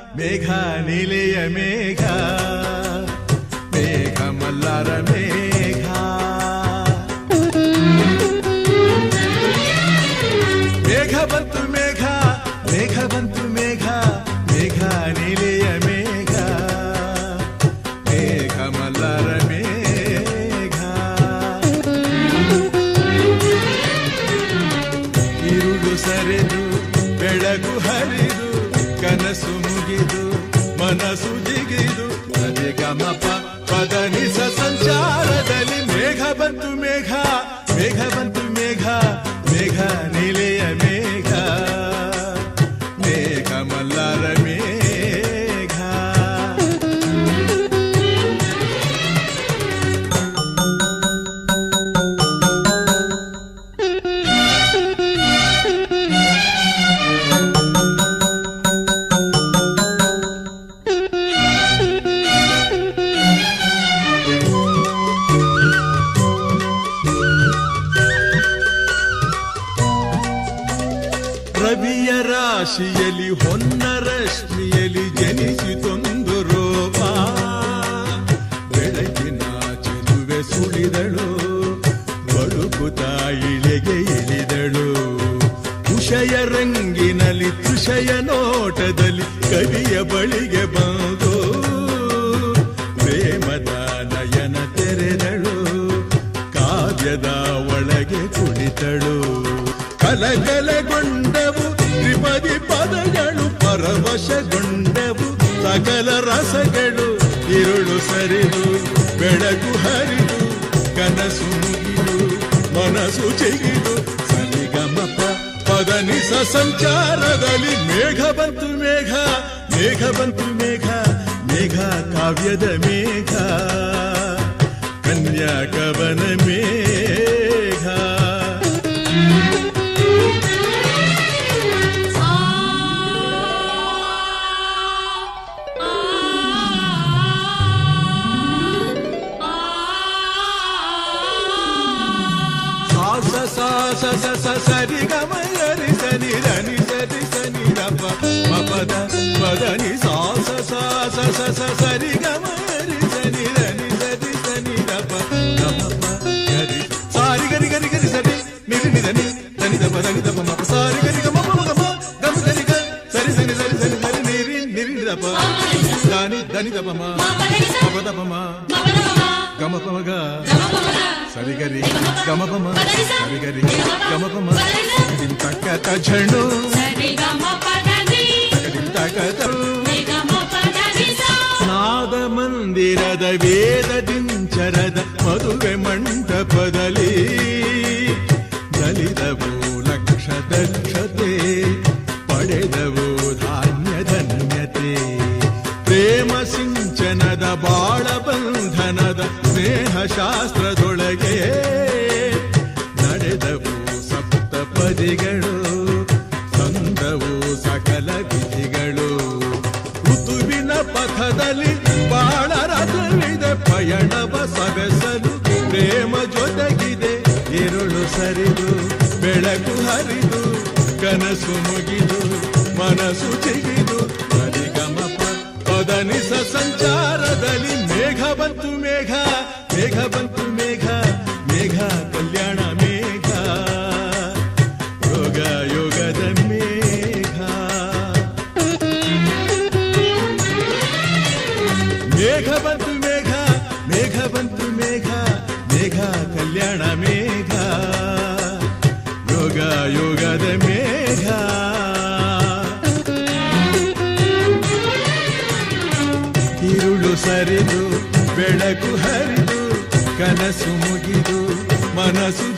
ಮೇಘ ನೀಲೆಯ ಮೇಘ ಮೇಘ ಮಲ್ಲಾರ ಮೇಘ ಮೇಘ ಬಂತು ಮೇಘ ಮೇಘ ಬಂತು ಮೇಘ ಮೇಘ ನೀಲೆಯ ಮೇಘ ಮೇಘ ಮಲ್ಲಾರ ಮೇಘ ಇರುಳು ಸರಿದು ಬೆಳಗು ಹರಿದು ಕನಸು ಮುಗಿದು ಮನಸ್ಸು ಜಿಗಿದು ಸರಿ ಗಮಪ ಪದನಿಸ ಸಂಚಾರದಲ್ಲಿ ಮೇಘ ಬಂತು ಮೇಘ ಮೇಘ ಬಂತು ಮೇಘ ಮೇಘ ನೀಲೆಯ ಮೇಘ ಮೇಘ ಮಲ್ಲಾರ ಮೇಘ ರವಿಯ ರಾಶಿಯಲ್ಲಿ ಹೊನ್ನ ರಶ್ಮಿಯಲ್ಲಿ ಜನಿಸಿತೊಂದು ರೂಪ ಬೆಳಗಿನ ಚೆಲುವೆ ಸುಳಿದಳು ಬಳುಕುತ ಇಳೆಗೆ ಇಳಿದಳು ಕುಶಯ ರಂಗಿನಲ್ಲಿ ತುಷಯ ನೋಟದಲ್ಲಿ ಕವಿಯ ಬಳಿಗೆ ಬಂದು ಪ್ರೇಮದ ನಯನ ತೆರೆದಳು ಕಾವ್ಯದ ಒಳಗೆ ಕುಳಿತಳು ಕಲಕಲಗೊಂಡವು ತ್ರಿಪದಿ ಪದಗಳು ಪರವಶಗೊಂಡವು ಸಕಲ ರಸಗಳು ಇರುಳು ಸರಿದು ಬೆಳಕು ಹರಿದು ಕನಸು ಮುಗಿದು ಮನಸ್ಸು ಚಿಗಿದು ಸರಿಗಮಪ ಪದನಿಸ ಸಂಚಾರದಲ್ಲಿ ಮೇಘ ಬಂತು ಮೇಘ ಮೇಘ ಬಂತು ಮೇಘ ಮೇಘ ಕಾವ್ಯದ ಮೇಘ ಕನ್ಯಾ ಕವನ ಮೇಘ ಸರಿ ಗಮರಿ ಸನಿ ಧನಿ ಸರಿ ಸನಿ ದಪ ಮಪದ ಪದನಿ ಸಾಸ ಸಾಸ ಸಸ ಸರಿ ಗಮರಿ ಸನಿ ಧನಿ ಸರಿ ಸನಿ ದಪ ಗಮಪ ಗರಿ ಸಾರಿ ಗರಿ ಗರಿ ಗರಿ ಸರಿ ನಿರಿ ನಿಧನಿ ಧನಿ ದಪ ಧನಿ ದಪ ಮಪ ಸಾರಿ ಗರಿ ಗಮ ಗಮ ಗಮ ಗರಿ ಗ ಸರಿ ಸರಿ ಸರಿ ಸರಿ ಸರಿ ನಿರಿ ನಿರಿ ದಪ ಧನಿ ಧನಿ ದಪ ಮ ಮಪ ದಪ ಮ ಗಮ ಪ ಗ ಸರಿ ಗರಿ ಗಮ ಪ ಮ ಸರಿ ಗರಿ ಗಮ ಪ ಮ ದಿಂ ತಕ್ಕತ ಝಣು ಸರಿ ಗಮ ಪ ಧನಿ ದಿಂ ತಕ್ಕತ ಗಮ ಪ ಧನಿ ಸಾ ನಾದ ಮಂದಿರದ ವೇದ ದಿಂಚರದ ಮದುವೆ ಮಂಟಪದಲ್ಲಿ ದಲಿದವು ಲಕ್ಷ ದಕ್ಷತೆ ಪಡೆದವು ಧಾನ್ಯ ಧನ್ಯತೆ ಪ್ರೇಮ ಸಿಂಚನದ ಬಾಳ ಬಂಧನದ ಸ್ನೇಹ ಶಾಸ್ತ್ರದೊಳಗೆ ನಡೆದವು ಸಪ್ತ ಪದಿಗಳು ಸಂದವು ಸಕಲ ವಿಧಿಗಳು ಋತುವಿನ ಪಥದಲ್ಲಿ ಬಾಳ ರಥವಿದೆ ಪಯಣವ ಸವೆಸಲು ಪ್ರೇಮ ಜೊತೆಗಿದೆ ಇರುಳು ಸರಿದು ಬೆಳಕು ಹರಿದು ಕನಸು ಮುಗಿದು ಮನಸ್ಸು ಚಿಗಿದು ಸರಿಗಮಪ ಪದನಿಸ ಸಂಚಾರದಲ್ಲಿ ಮೇಘ ಬಂತು ಮೇಘ ಮೇಘ ಬಂತು ಮೇಘ ಮೇಘ ಕಲ್ಯಾಣ ಮೇಘ ಯೋಗ ಯೋಗದ ಮೇಘ ಮೇಘ ಬಂತು ಮೇಘ ಮೇಘ ಬಂತು ಮೇಘ ಮೇಘ ಕಲ್ಯಾಣ ಮೇಘ ಯೋಗ ಯೋಗದ ಮೇಘ ಇರುಳು ಸರಿದು ಬೆಳಕು ಹರಿದು ಕನಸು ಕನಸು ಮುಗಿದು ಮನಸ್ಸು